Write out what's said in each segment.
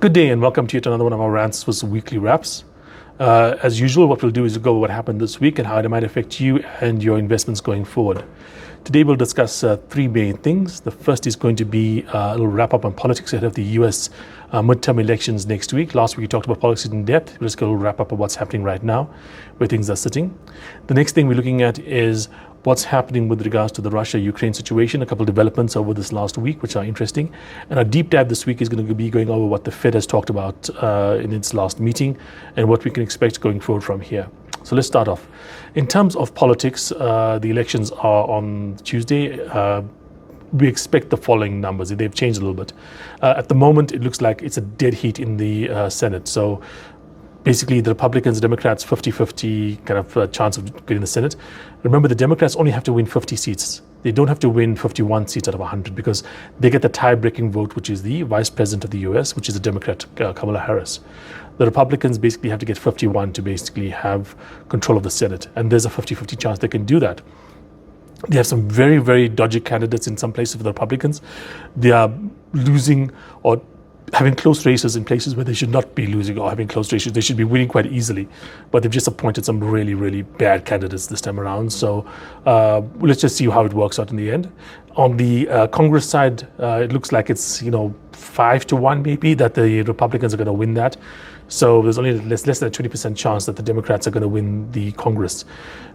Good day and welcome to yet another one of our Rants with Weekly Wraps. As usual, what we'll do is go over what happened this week and how it might affect you and your investments going forward. Today we'll discuss three main things. The first is going to be a little wrap up on politics ahead of the US midterm elections next week. Last week we talked about politics in depth. We'll just go a little wrap up of what's happening right now, where things are sitting. The next thing we're looking at is what's happening with regards to the Russia-Ukraine situation, a couple of developments over this last week, which are interesting. And our deep dive this week is going to be going over what the Fed has talked about in its last meeting and what we can expect going forward from here. So let's start off. In terms of politics, the elections are on Tuesday. We expect the following numbers. They've changed a little bit. At the moment, it looks like it's a dead heat in the Senate. So basically, the Republicans, Democrats, 50-50 kind of chance of getting the Senate. Remember, the Democrats only have to win 50 seats. They don't have to win 51 seats out of 100 because they get the tie-breaking vote, which is the Vice President of the US, which is a Democrat, Kamala Harris. The Republicans basically have to get 51 to basically have control of the Senate. And there's a 50-50 chance they can do that. They have some very, very dodgy candidates in some places for the Republicans. They are losing or having close races in places where they should not be losing or having close races. They should be winning quite easily, but they've just appointed some really, really bad candidates this time around. So let's just see how it works out in the end. On the Congress side, it looks like it's 5-1 maybe that the Republicans are going to win that. So there's only less than a 20% chance that the Democrats are going to win the Congress.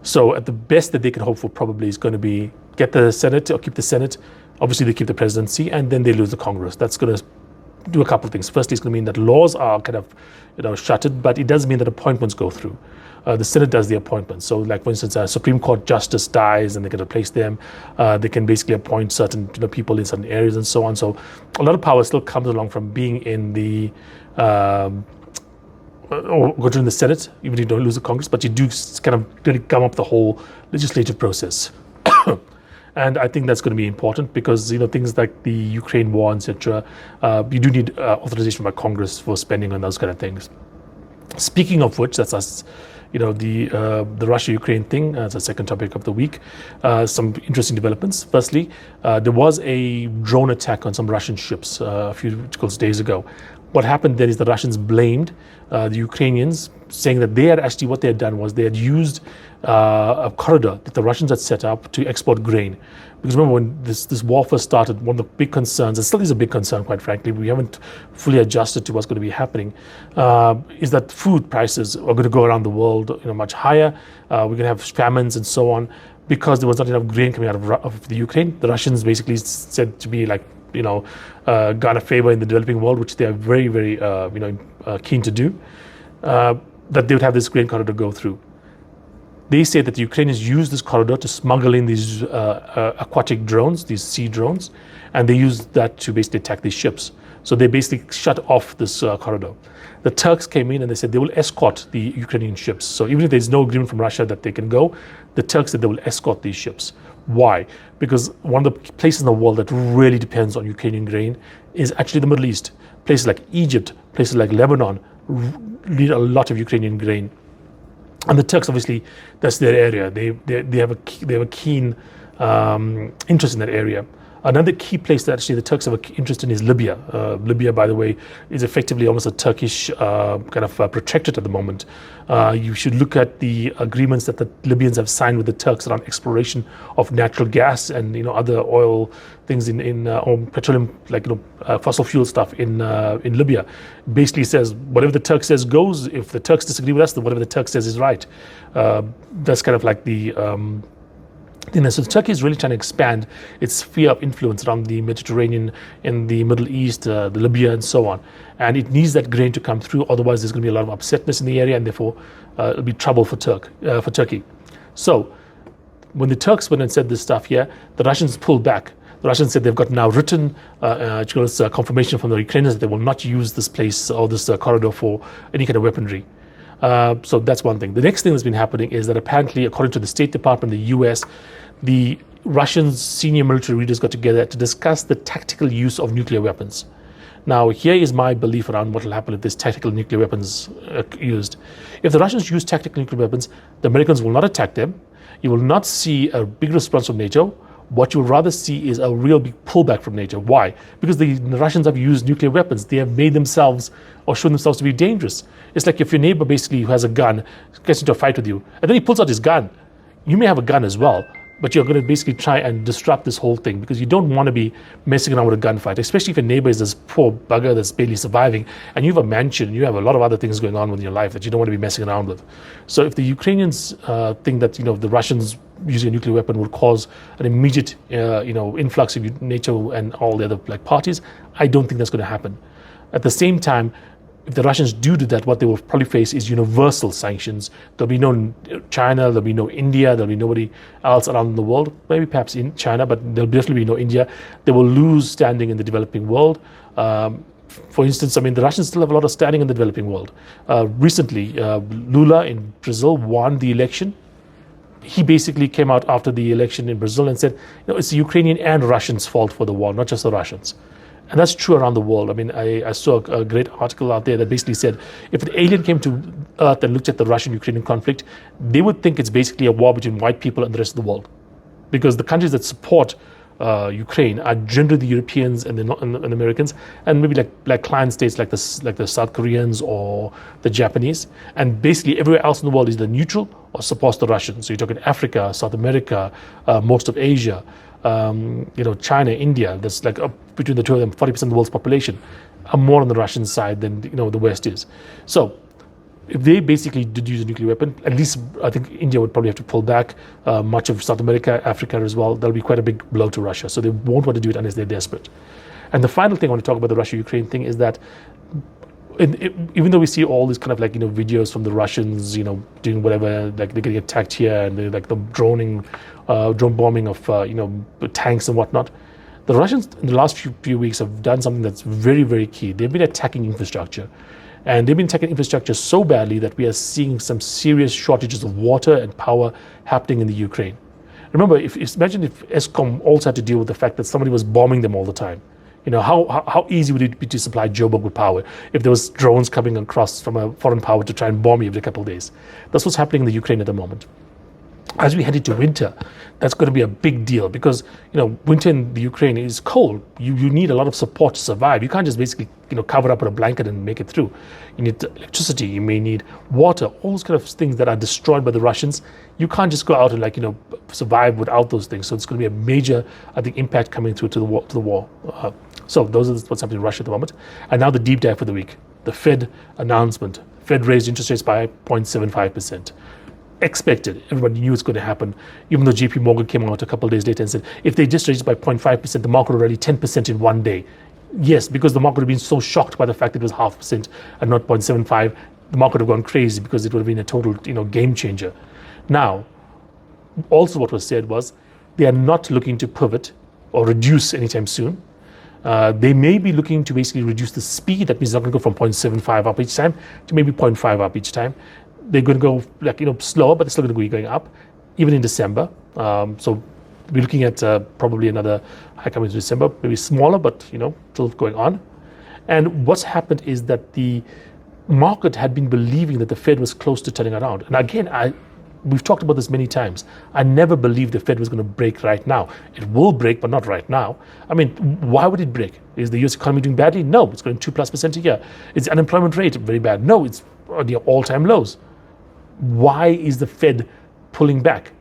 So at the best that they can hope for probably is going to be get the Senate or keep the Senate. Obviously they keep the presidency and then they lose the Congress. That's going to do a couple of things. Firstly, it's going to mean that laws are kind of shuttered, but it does mean that appointments go through. The Senate does the appointments. So like, for instance, a Supreme Court justice dies and they can replace them. They can basically appoint certain people in certain areas and so on. So a lot of power still comes along from being in the or go to the Senate, even if you don't lose the Congress, but you do kind of really come up the whole legislative process. And I think that's going to be important because things like the Ukraine war, etc. You do need authorization by Congress for spending on those kind of things. Speaking of which, that's us. The Russia-Ukraine thing as a second topic of the week. Some interesting developments. Firstly, there was a drone attack on some Russian ships a few days ago. What happened then is the Russians blamed the Ukrainians, saying that what they had done was they had used a corridor that the Russians had set up to export grain. Because remember, when this war first started, one of the big concerns, and still is a big concern, quite frankly, we haven't fully adjusted to what's going to be happening, is that food prices are going to go around the world much higher. We're going to have famines and so on because there was not enough grain coming out of the Ukraine. The Russians basically said to be like, garner favor in the developing world, which they are very, very, keen to do, that they would have this grain corridor go through. They say that the Ukrainians use this corridor to smuggle in these aquatic drones, these sea drones, and they use that to basically attack these ships. So they basically shut off this corridor. The Turks came in and they said they will escort the Ukrainian ships. So even if there's no agreement from Russia that they can go, the Turks said they will escort these ships. Why? Because one of the places in the world that really depends on Ukrainian grain is actually the Middle East. Places like Egypt, places like Lebanon need a lot of Ukrainian grain. And the Turks, obviously, that's their area. They have a keen interest in that area. Another key place that actually the Turks have an interest in is Libya. Libya, by the way, is effectively almost a Turkish kind of protectorate at the moment. You should look at the agreements that the Libyans have signed with the Turks around exploration of natural gas and other oil things or petroleum, like fossil fuel stuff in Libya. Basically says whatever the Turk says goes. If the Turks disagree with us, then whatever the Turk says is right. That's kind of like the so Turkey is really trying to expand its sphere of influence around the Mediterranean, in the Middle East, the Libya, and so on. And it needs that grain to come through. Otherwise, there's going to be a lot of upsetness in the area, and therefore it'll be trouble for Turkey. So when the Turks went and said this stuff here, the Russians pulled back. The Russians said they've got now written confirmation from the Ukrainians that they will not use this place or this corridor for any kind of weaponry. So that's one thing. The next thing that's been happening is that apparently, according to the State Department, the US, the Russian senior military leaders got together to discuss the tactical use of nuclear weapons. Now, here is my belief around what will happen if there's tactical nuclear weapons used. If the Russians use tactical nuclear weapons, the Americans will not attack them. You will not see a big response from NATO. What you'll rather see is a real big pullback from NATO. Why? Because the Russians have used nuclear weapons. They have made themselves or shown themselves to be dangerous. It's like if your neighbor basically who has a gun gets into a fight with you, and then he pulls out his gun. You may have a gun as well, but you're going to basically try and disrupt this whole thing because you don't want to be messing around with a gunfight, especially if your neighbor is this poor bugger that's barely surviving, and you have a mansion, and you have a lot of other things going on with your life that you don't want to be messing around with. So if the Ukrainians think that the Russians using a nuclear weapon would cause an immediate influx of NATO and all the other parties, I don't think that's going to happen. At the same time, if the Russians do that, what they will probably face is universal sanctions. There'll be no China, there'll be no India, there'll be nobody else around the world, maybe perhaps in China, but there'll definitely be no India. They will lose standing in the developing world. For instance, the Russians still have a lot of standing in the developing world. Recently, Lula in Brazil won the election. He basically came out after the election in Brazil and said, it's the Ukrainian and Russians' fault for the war, not just the Russians. And that's true around the world. I saw a great article out there that basically said if an alien came to Earth and looked at the Russian-Ukrainian conflict, they would think it's basically a war between white people and the rest of the world. Because the countries that support Ukraine are generally the Europeans and the Americans, and maybe like client states like the South Koreans or the Japanese. And basically everywhere else in the world is either neutral or supports the Russians. So you're talking Africa, South America, most of Asia. China, India, that's between the two of them, 40% of the world's population are more on the Russian side than the West is. So if they basically did use a nuclear weapon, at least I think India would probably have to pull back, much of South America, Africa as well. That'll be quite a big blow to Russia. So they won't want to do it unless they're desperate. And the final thing I want to talk about the Russia-Ukraine thing is that even though we see all these videos from the Russians, doing whatever, they're getting attacked here and the drone bombing of tanks and whatnot, the Russians in the last few weeks have done something that's very, very key. They've been attacking infrastructure, and they've been attacking infrastructure so badly that we are seeing some serious shortages of water and power happening in the Ukraine. Remember, imagine if ESCOM also had to deal with the fact that somebody was bombing them all the time. How easy would it be to supply Joburg with power if there was drones coming across from a foreign power to try and bomb you every couple of days? That's what's happening in the Ukraine at the moment. As we head into winter, that's going to be a big deal because winter in the Ukraine is cold. You need a lot of support to survive. You can't just basically cover up with a blanket and make it through. You need electricity. You may need water. All those kind of things that are destroyed by the Russians. You can't just go out and survive without those things. So it's going to be a major, I think, impact coming through to the war. So those are what's happening in Russia at the moment. And now the deep dive for the week. The Fed announcement. Fed raised interest rates by 0.75%. Expected. Everybody knew it's going to happen, even though JP Morgan came out a couple of days later and said if they just raised it by 0.5%, the market would rally 10% in one day. Yes, because the market would have been so shocked by the fact that it was 0.5% and not 0.75, the market would have gone crazy because it would have been a total game changer. Now, also what was said was they are not looking to pivot or reduce anytime soon. They may be looking to basically reduce the speed. That means they're not going to go from 0.75 up each time to maybe 0.5 up each time. They're going to go slower, but they're still going to be going up, even in December. So we're looking at probably another hike coming in December, maybe smaller, but still going on. And what's happened is that the market had been believing that the Fed was close to turning around. And again, we've talked about this many times. I never believed the Fed was going to break right now. It will break, but not right now. Why would it break? Is the US economy doing badly? No, it's going 2+% a year. Is the unemployment rate very bad? No, it's at the all-time lows. Why is the Fed pulling back?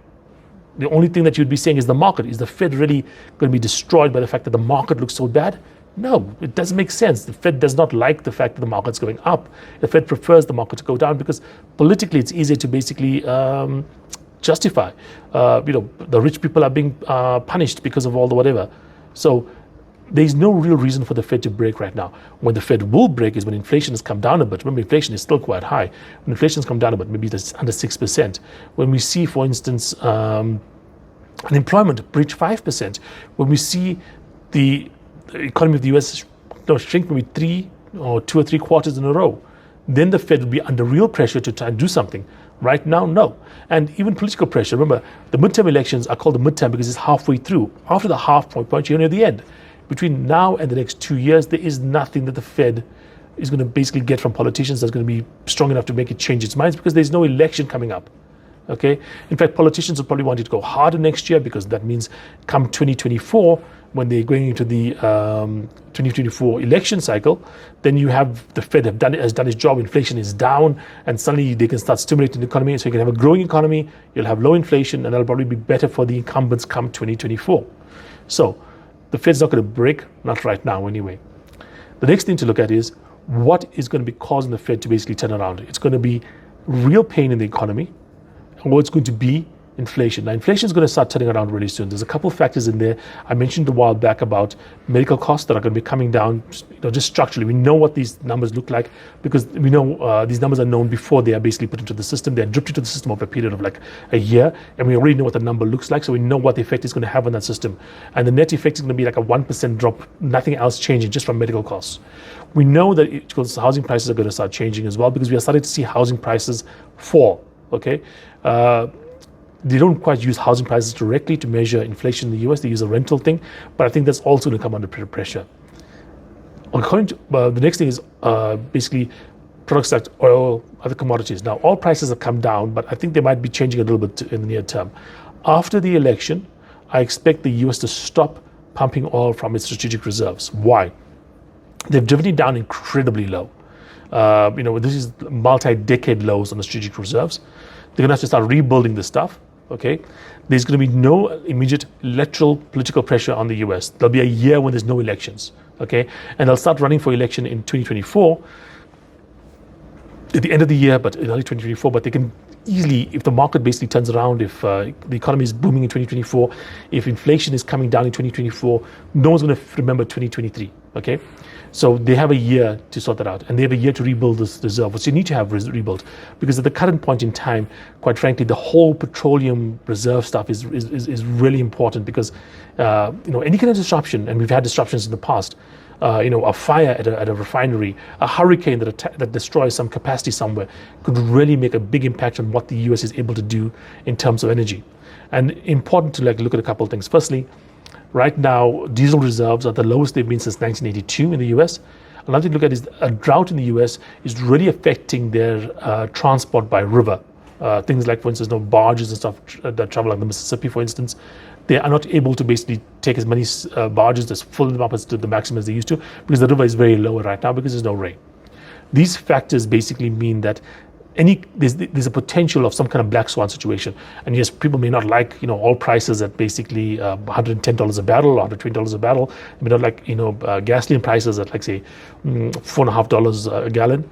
The only thing that you'd be saying is the market. Is the Fed really going to be destroyed by the fact that the market looks so bad? No, it doesn't make sense. The Fed does not like the fact that the market's going up. The Fed prefers the market to go down because politically it's easier to basically justify. The rich people are being punished because of all the whatever. So there's no real reason for the Fed to break right now. When the Fed will break is when inflation has come down a bit. Remember, inflation is still quite high. When inflation has come down a bit, maybe it's under 6%. When we see, for instance, unemployment breach 5%. When we see the economy of the US shrink maybe 2 or 3 quarters in a row, then the Fed will be under real pressure to try and do something. Right now, no. And even political pressure. Remember, the midterm elections are called the midterm because it's halfway through. After the halfway point, you're near the end. Between now and the next 2 years, there is nothing that the Fed is going to basically get from politicians that's going to be strong enough to make it change its minds because there's no election coming up. Okay. In fact, politicians will probably want it to go harder next year because that means come 2024, when they're going into the 2024 election cycle, then you have the Fed has done its job. Inflation is down, and suddenly they can start stimulating the economy. So you can have a growing economy, you'll have low inflation, and that'll probably be better for the incumbents come 2024. So the Fed's not going to break, not right now anyway. The next thing to look at is what is going to be causing the Fed to basically turn around. It's going to be real pain in the economy, or it's going to be inflation. Now, inflation is going to start turning around really soon. There's a couple of factors in there. I mentioned a while back about medical costs that are going to be coming down, just structurally. We know what these numbers look like because we know these numbers are known before they are basically put into the system. They're dripped into the system over a period of like a year, and we already know what the number looks like, so we know what the effect is going to have on that system. And the net effect is going to be like a 1% drop, nothing else changing, just from medical costs. We know that because housing prices are going to start changing as well, because we are starting to see housing prices fall. Okay. They don't quite use housing prices directly to measure inflation in the US. They use a rental thing, but I think that's also going to come under pressure. According to, the next thing is basically products like oil, other commodities. Now, oil prices have come down, but I think they might be changing a little bit in the near term. After the election, I expect the US to stop pumping oil from its strategic reserves. Why? They've driven it down incredibly low. This is multi-decade lows on the strategic reserves. They're going to have to start rebuilding this stuff. Okay, there's going to be no immediate electoral political pressure on the US. There'll be a year when there's no elections. Okay, and they'll start running for election in 2024 at the end of the year, but in early 2024. But they can easily, if the market basically turns around, if the economy is booming in 2024, if inflation is coming down in 2024, no one's going to remember 2023. Okay, so they have a year to sort that out, and they have a year to rebuild this reserve, which you need to have rebuilt, because at the current point in time, quite frankly, the whole petroleum reserve stuff is really important, because any kind of disruption, and we've had disruptions in the past. A fire at a refinery, a hurricane that destroys some capacity somewhere could really make a big impact on what the US is able to do in terms of energy. And important to look at a couple of things. Firstly, right now, diesel reserves are the lowest they've been since 1982 in the US. Another thing to look at is a drought in the US is really affecting their transport by river. Things like, for instance, barges and stuff that travel like the Mississippi, for instance. They are not able to basically take as many barges, as fill them up as to the maximum as they used to, because the river is very low right now because there's no rain. These factors basically mean that there's a potential of some kind of black swan situation. And yes, people may not like oil prices at basically $110 a barrel or $120 a barrel. They may not like gasoline prices at like say $4.50 a gallon.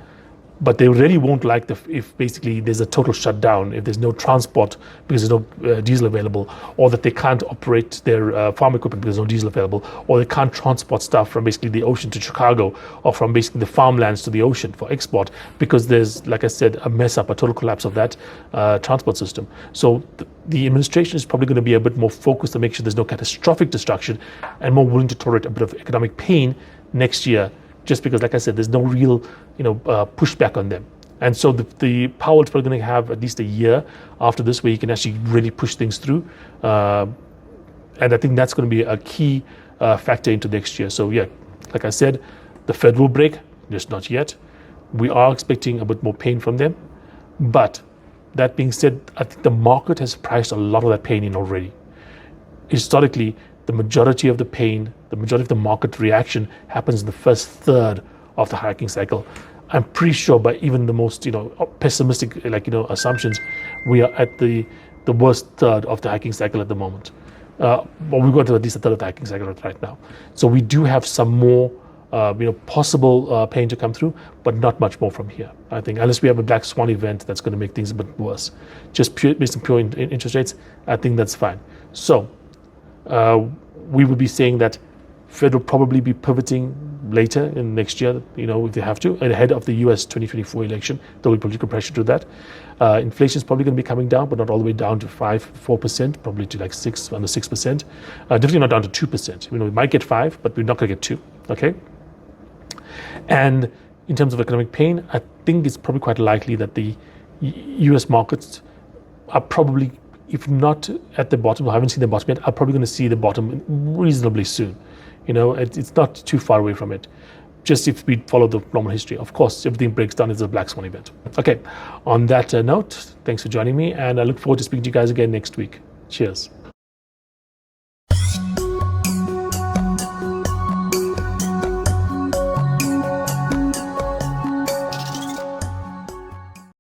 But they really won't like if basically there's a total shutdown, if there's no transport because there's no diesel available, or that they can't operate their farm equipment because there's no diesel available, or they can't transport stuff from basically the ocean to Chicago, or from basically the farmlands to the ocean for export, because there's, like I said, a mess up, a total collapse of that transport system. So the administration is probably going to be a bit more focused to make sure there's no catastrophic destruction, and more willing to tolerate a bit of economic pain next year, just because, like I said, there's no real, pushback on them. And so the Powell is probably going to have at least a year after this where he can actually really push things through. And I think that's going to be a key factor into next year. So yeah, like I said, the Fed will break, just not yet. We are expecting a bit more pain from them. But that being said, I think the market has priced a lot of that pain in already. Historically, the majority of the pain, the majority of the market reaction happens in the first third of the hiking cycle. I'm pretty sure by even the most pessimistic assumptions, we are at the worst third of the hiking cycle at the moment. But we've got to at least a third of the hiking cycle right now. So we do have some more possible pain to come through, but not much more from here, I think, unless we have a black swan event that's going to make things a bit worse. Just based on pure interest rates, I think that's fine. So we would be saying that Fed will probably be pivoting later in next year, if they have to, and ahead of the US 2024 election. There will be political pressure to that. Inflation is probably going to be coming down, but not all the way down to 4%, probably to like under 6%. Definitely not down to 2%. We might get 5, but we're not going to get 2. Okay. And in terms of economic pain, I think it's probably quite likely that the US markets are probably, if not at the bottom, I haven't seen the bottom yet, I'm probably going to see the bottom reasonably soon. It's not too far away from it. just if we follow the normal history. Of course, everything breaks down as a black swan event. Okay, on that note, thanks for joining me, and I look forward to speaking to you guys again next week. Cheers.